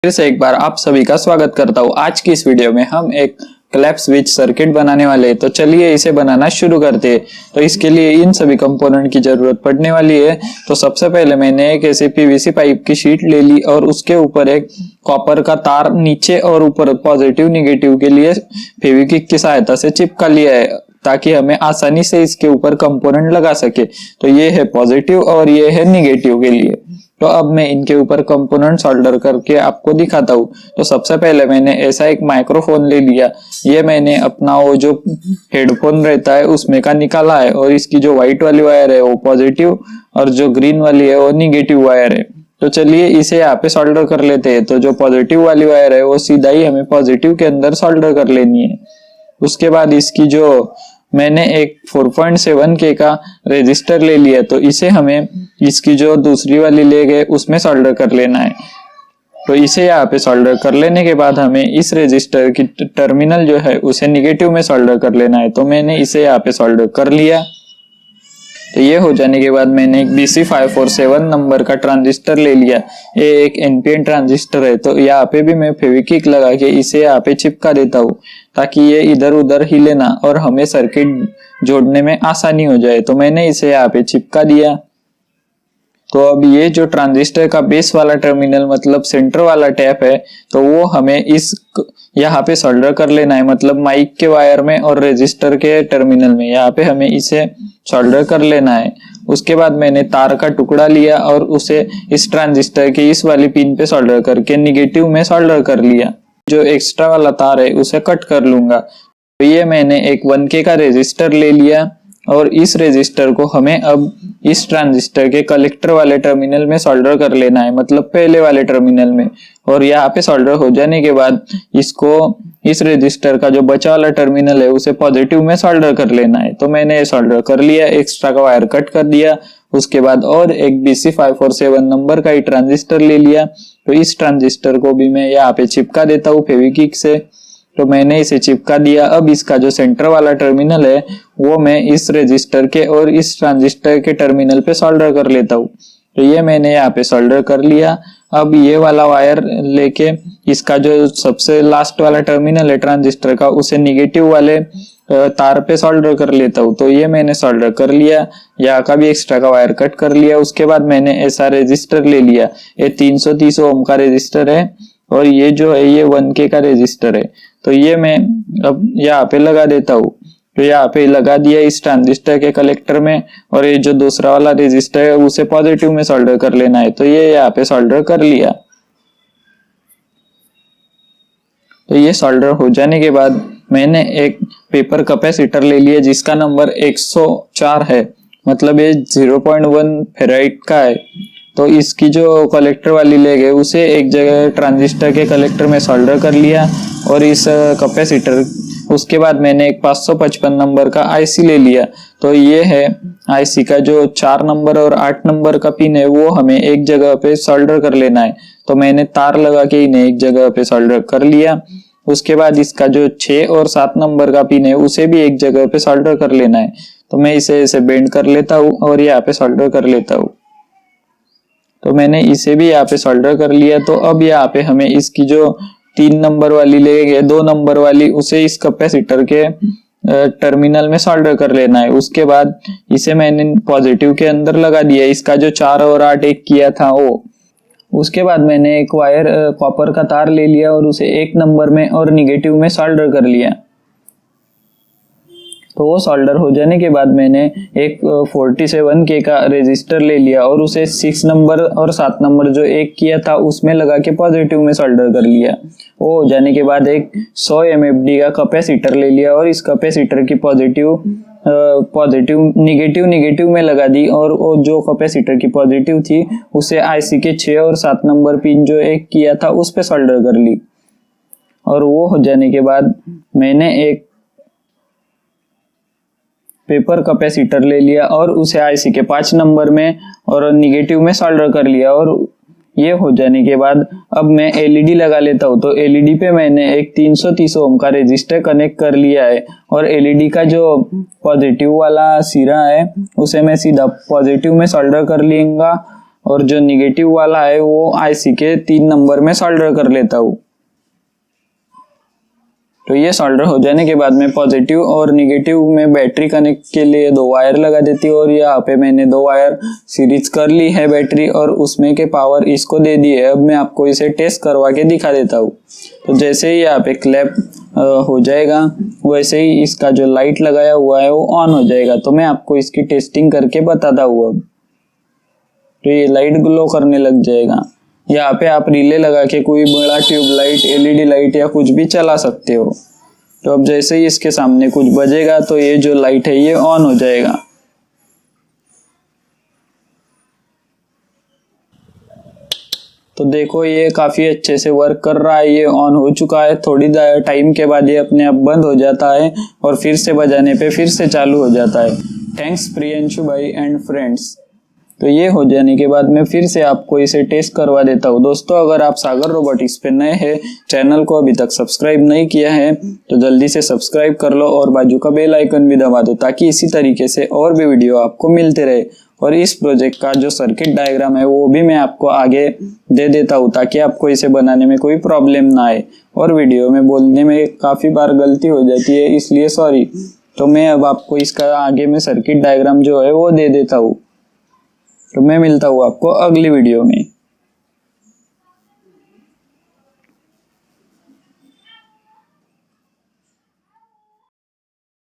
फिर से एक बार आप सभी का स्वागत करता हूँ। आज की इस वीडियो में हम एक क्लैप स्विच सर्किट बनाने वाले हैं, तो चलिए इसे बनाना शुरू करते हैं। तो इसके लिए इन सभी कंपोनेंट की जरूरत पड़ने वाली है। तो सबसे पहले मैंने एक ऐसे पीवीसी पाइप की शीट ले ली और उसके ऊपर एक कॉपर का तार नीचे और ऊपर पॉजिटिव निगेटिव के लिए फेविक्विक की सहायता से चिपका लिया है, ताकि हमें आसानी से इसके ऊपर कंपोनेंट लगा सके। तो ये है पॉजिटिव और ये है निगेटिव के लिए। तो अब मैं इनके ऊपर कंपोनेंट सोल्डर करके आपको दिखाता हूँ। तो सबसे पहले मैंने ऐसा एक माइक्रोफोन ले लिया। ये मैंने अपना वो जो हेडफोन रहता है उसमें का निकाला है, और इसकी जो व्हाइट वाली वायर है वो पॉजिटिव और जो ग्रीन वाली है वो निगेटिव वायर है। तो चलिए इसे यहाँ पे सोल्डर कर लेते हैं। तो जो पॉजिटिव वाली वायर है वो सीधा ही हमें पॉजिटिव के अंदर सोल्डर कर लेनी है। उसके बाद इसकी जो मैंने एक 4.7K का रेजिस्टर ले लिया, तो इसे हमें इसकी जो दूसरी वाली लेग है उसमें सोल्डर कर लेना है। तो इसे यहाँ पे सोल्डर कर लेने के बाद हमें इस रेजिस्टर की टर्मिनल जो है उसे निगेटिव में सोल्डर कर लेना है। तो मैंने इसे यहाँ पे सोल्डर कर लिया। तो ये हो जाने के बाद मैंने एक BC547 नंबर का ट्रांजिस्टर ले लिया। ये एक NPN ट्रांजिस्टर है। तो यहाँ पे भी मैं फेविक्विक लगा के इसे यहाँ पे चिपका देता हूँ, ताकि ये इधर उधर हिले ना और हमें सर्किट जोड़ने में आसानी हो जाए। तो मैंने इसे यहाँ पे चिपका दिया। तो अब ये जो ट्रांजिस्टर का बेस वाला टर्मिनल मतलब सेंटर वाला टैप है, तो वो हमें इस यहाँ पे सोल्डर कर लेना है, मतलब माइक के वायर में और रेजिस्टर के टर्मिनल में यहाँ पे हमें इसे सोल्डर कर लेना है। उसके बाद मैंने तार का टुकड़ा लिया और उसे इस ट्रांजिस्टर के इस वाली पिन पे सोल्डर करके निगेटिव में सोल्डर कर लिया। जो एक्स्ट्रा वाला तार है उसे कट कर लूंगा। तो ये मैंने एक 1K का रेजिस्टर ले लिया और इस रेजिस्टर को हमें अब इस ट्रांजिस्टर के कलेक्टर वाले टर्मिनल में सोल्डर कर लेना है, मतलब पहले वाले टर्मिनल में। और यहाँ पे सोल्डर हो जाने के बाद इसको इस रेजिस्टर का जो बचा वाला टर्मिनल है उसे पॉजिटिव में सोल्डर कर लेना है। तो मैंने सोल्डर कर लिया, एक्स्ट्रा का वायर कट कर दिया। उसके बाद और एक BC547 नंबर का ही ट्रांजिस्टर ले लिया। तो इस ट्रांजिस्टर को भी मैं यहाँ पे चिपका देता हूँ फेविक्विक से। तो मैंने इसे चिपका दिया। अब इसका जो सेंटर वाला टर्मिनल है वो मैं इस रेजिस्टर के और इस ट्रांजिस्टर के टर्मिनल पे सोल्डर कर लेता हूँ। तो ये मैंने यहाँ पे सोल्डर कर लिया। अब ये वाला वायर लेके इसका जो सबसे लास्ट वाला टर्मिनल है ट्रांजिस्टर का उसे निगेटिव वाले तार पे सोल्डर कर लेता हूँ। तो ये मैंने सोल्डर कर लिया। यहाँ का भी एक्स्ट्रा का वायर कट कर लिया। उसके बाद मैंने ऐसा रेजिस्टर ले लिया। ये 330 ओम का रेजिस्टर है और ये जो है ये 1K का रेजिस्टर है। तो ये मैं अब यहाँ पे लगा देता हूँ। तो यहाँ पे लगा दिया इस ट्रांजिस्टर के कलेक्टर में, और ये जो दूसरा वाला रेजिस्टर है उसे पॉजिटिव में सोल्डर कर लेना है। तो ये यहाँ पे सोल्डर कर लिया। तो ये सोल्डर हो जाने के बाद मैंने एक पेपर कैपेसिटर ले लिया जिसका नंबर 104 है, मतलब ये 0.1 फेराइट का है। तो इसकी जो कलेक्टर वाली लेग है उसे एक जगह ट्रांजिस्टर के कलेक्टर में सोल्डर कर लिया और इस कैपेसिटर। उसके बाद मैंने एक 555 नंबर का आईसी ले लिया। तो ये है आईसी का जो 4 नंबर और 8 नंबर का पिन है वो हमें एक जगह पे सोल्डर कर लेना है। तो मैंने तार लगा के इन्हें एक जगह पे सोल्डर कर लिया। उसके बाद इसका जो 6 और 7 नंबर का पिन है उसे भी एक जगह पे सोल्डर कर लेना है। तो मैं इसे ऐसे बेंड कर लेता हूँ और यहाँ पे सोल्डर कर लेता हूँ। तो मैंने इसे भी यहाँ पे सोल्डर कर लिया। तो अब यहाँ पे हमें इसकी जो 3 नंबर वाली लेग है 2 नंबर वाली उसे इस कैपेसिटर के टर्मिनल में सोल्डर कर लेना है। उसके बाद इसे मैंने पॉजिटिव के अंदर लगा दिया, इसका जो 4 और 8 एक किया था वो। उसके बाद मैंने एक वायर कॉपर का तार ले लिया और उसे 1 नंबर में और निगेटिव में सोल्डर कर लिया। तो वो सोल्डर हो जाने के बाद मैंने एक 47K का रेजिस्टर ले लिया और उसे 6 नंबर और 7 नंबर जो एक किया था उसमें लगा के पॉजिटिव में सोल्डर कर लिया। वो हो जाने के बाद एक 100 MFD का कैपेसिटर ले लिया और इस कैपेसिटर की निगेटिव में लगा दी, और वो जो कैपेसिटर की पॉजिटिव थी उसे आईसी के 6 और 7 नंबर पिन जो एक किया था उस पे सोल्डर कर ली। और वो हो जाने के बाद मैंने एक पेपर कैपेसिटर ले लिया और उसे आईसी के 5 नंबर में और निगेटिव में सोल्डर कर लिया। और ये हो जाने के बाद अब मैं एलईडी लगा लेता हूँ। तो एलईडी पे मैंने एक 330 ओम का रेजिस्टर कनेक्ट कर लिया है और एलईडी का जो पॉजिटिव वाला सिरा है उसे मैं सीधा पॉजिटिव में सोल्डर कर लूंगा और जो निगेटिव वाला है वो आईसी के 3 नंबर में सोल्डर कर लेता हूँ। तो ये सोल्डर हो जाने के बाद में पॉजिटिव और निगेटिव में बैटरी कनेक्ट के लिए 2 वायर लगा देती हूँ और यहाँ पे मैंने 2 वायर सीरीज कर ली है बैटरी और उसमें के पावर इसको दे दी है। अब मैं आपको इसे टेस्ट करवा के दिखा देता हूँ। तो जैसे ही यहाँ पे क्लैप हो जाएगा वैसे ही इसका जो लाइट लगाया हुआ है वो ऑन हो जाएगा। तो मैं आपको इसकी टेस्टिंग करके बताता हूँ। अब तो ये लाइट ग्लो करने लग जाएगा। यहाँ पे आप रिले लगा के कोई बड़ा ट्यूबलाइट, एलईडी लाइट या कुछ भी चला सकते हो। तो अब जैसे ही इसके सामने कुछ बजेगा तो ये जो लाइट है ये ऑन हो जाएगा। तो देखो ये काफी अच्छे से वर्क कर रहा है, ये ऑन हो चुका है। थोड़ी टाइम के बाद ये अपने आप बंद हो जाता है और फिर से बजाने पे फिर से चालू हो जाता है। थैंक्स प्रियंशु भाई एंड फ्रेंड्स। तो ये हो जाने के बाद मैं फिर से आपको इसे टेस्ट करवा देता हूँ। दोस्तों अगर आप सागर रोबोटिक्स पे नए हैं, चैनल को अभी तक सब्सक्राइब नहीं किया है तो जल्दी से सब्सक्राइब कर लो और बाजू का बेल आइकन भी दबा दो ताकि इसी तरीके से और भी वीडियो आपको मिलते रहे। और इस प्रोजेक्ट का जो सर्किट डायग्राम है वो भी मैं आपको आगे दे देता हूँ ताकि आपको इसे बनाने में कोई प्रॉब्लम ना आए। और वीडियो में बोलने में काफ़ी बार गलती हो जाती है, इसलिए सॉरी। तो मैं अब आपको इसका आगे में सर्किट डायग्राम जो है वो दे देता हूँ। तो मैं मिलता हूँ आपको अगली वीडियो में।